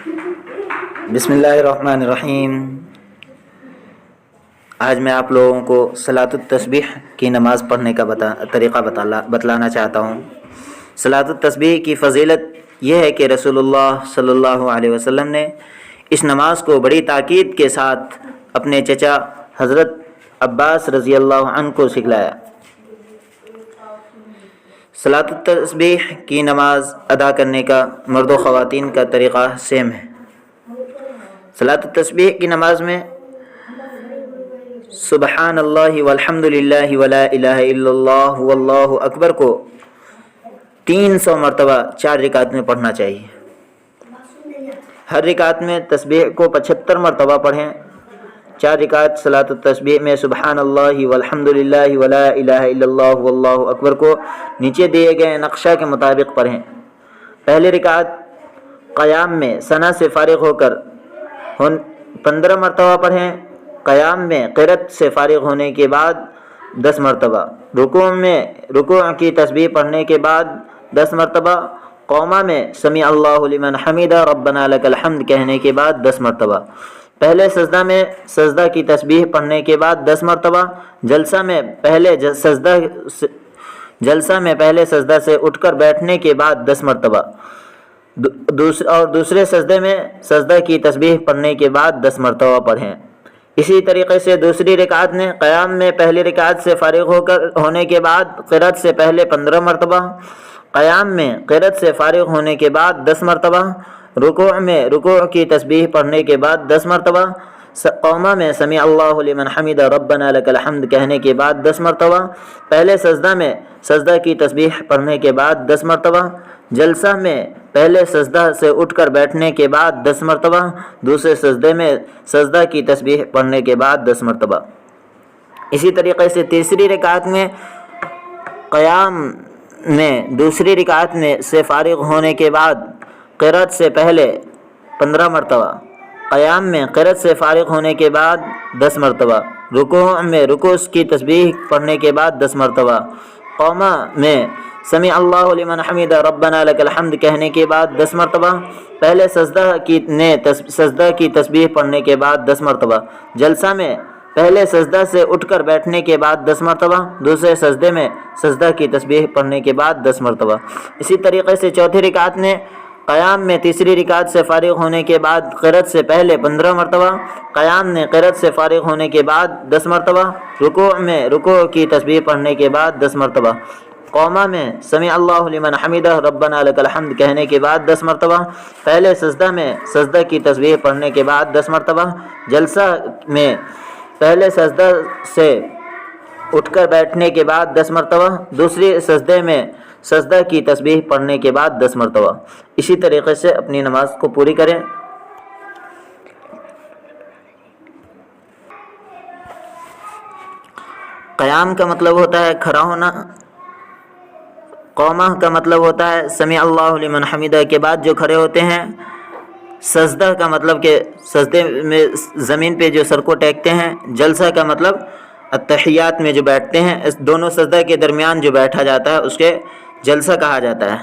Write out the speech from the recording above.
بسم اللہ الرحمن الرحیم۔ آج میں آپ لوگوں کو صلاۃ التسبیح کی نماز پڑھنے کا طریقہ بتلانا چاہتا ہوں۔ صلاۃ التسبیح کی فضیلت یہ ہے کہ رسول اللہ صلی اللہ علیہ وسلم نے اس نماز کو بڑی تاکید کے ساتھ اپنے چچا حضرت عباس رضی اللہ عنہ کو سکھلایا۔ صلاۃ التسبیح کی نماز ادا کرنے کا مرد و خواتین کا طریقہ سیم ہے۔ صلاۃ التسبیح کی نماز میں سبحان اللہ والحمد للہ ولا الہ الا اللہ واللہ اکبر کو 300 مرتبہ 4 رکعت میں پڑھنا چاہیے۔ ہر رکعت میں تسبیح کو 75 مرتبہ پڑھیں۔ 4 رکعت صلاۃ التسبیح میں سبحان اللہ والحمد للہ ولا الہ الا اللہ واللہ اکبر کو نیچے دیے گئے نقشہ کے مطابق پڑھیں۔ پہلی رکعت قیام میں ثنا سے فارغ ہو کر 15 مرتبہ پڑھیں۔ قیام میں قرأت سے فارغ ہونے کے بعد 10 مرتبہ، رکوع میں رکوع کی تسبیح پڑھنے کے بعد 10 مرتبہ، قوما میں سمیع اللہ لمن حمیدہ ربنا لک الحمد کہنے کے بعد 10 مرتبہ، پہلے سجدہ میں سجدہ کی تسبیح پڑھنے کے بعد 10 مرتبہ، جلسہ میں پہلے سجدہ سے اٹھ کر بیٹھنے کے بعد 10 مرتبہ، دوسرے سجدے میں سجدہ کی تسبیح پڑھنے کے بعد 10 مرتبہ پڑھیں۔ اسی طریقے سے دوسری رکعت میں قیام میں پہلی رکعت سے فارغ ہونے کے بعد قرأت سے پہلے 15 مرتبہ، قیام میں قرأت سے فارغ ہونے کے بعد 10 مرتبہ، رکوع میں رکوع کی تسبیح پڑھنے کے بعد 10 مرتبہ، قوما میں سمیع اللہ لمن حمیدہ ربنا لک الحمد کہنے کے بعد 10 مرتبہ، پہلے سجدہ میں سجدہ کی تسبیح پڑھنے کے بعد 10 مرتبہ، جلسہ میں پہلے سجدہ سے اٹھ کر بیٹھنے کے بعد 10 مرتبہ، دوسرے سجدے میں سجدہ کی تسبیح پڑھنے کے بعد 10 مرتبہ۔ اسی طریقے سے تیسری رکعت میں قیام میں دوسری رکعت میں سے فارغ ہونے کے بعد قرأت سے پہلے 15 مرتبہ، قیام میں قرأت سے فارغ ہونے کے بعد 10 مرتبہ، رکوع میں رکوع کی تسبیح پڑھنے کے بعد 10 مرتبہ، قوما میں سمیع اللہ لمن حمیدہ ربنا لک الحمد کہنے کے بعد 10 مرتبہ، پہلے سجدہ کی تسبیح پڑھنے کے بعد 10 مرتبہ، جلسہ میں پہلے سجدہ سے اٹھ کر بیٹھنے کے بعد 10 مرتبہ، دوسرے سجدے میں سجدہ کی تسبیح پڑھنے کے بعد 10 مرتبہ۔ اسی طریقے سے چوتھی رکعت میں قیام میں تیسری رکعت سے فارغ ہونے کے بعد قرأت سے پہلے 15 مرتبہ، قیام میں قرأت سے فارغ ہونے کے بعد 10 مرتبہ، رکوع میں رکوع کی تسبیح پڑھنے کے بعد 10 مرتبہ، قوما میں سمیع اللہ لمن حمیدہ ربنا لک الحمد کہنے کے بعد 10 مرتبہ، پہلے سجدہ میں سجدہ کی تسبیح پڑھنے کے بعد 10 مرتبہ، جلسہ میں پہلے سجدہ سے اٹھ کر بیٹھنے کے بعد 10 مرتبہ، دوسری سجدے میں سجدہ کی تسبیح پڑھنے کے بعد 10 مرتبہ۔ اسی طریقے سے اپنی نماز کو پوری کریں۔ قیام کا مطلب ہوتا ہے کھڑا ہونا، قومہ کا مطلب ہوتا ہے سمیع اللہ لمن حمیدہ کے بعد جو کھڑے ہوتے ہیں، سجدہ کا مطلب کہ سجدے میں زمین پہ جو سر کو ٹیکتے ہیں، جلسہ کا مطلب التحیات میں جو بیٹھتے ہیں، اس دونوں سجدہ کے درمیان جو بیٹھا جاتا ہے اس کے جلسہ کہا جاتا ہے۔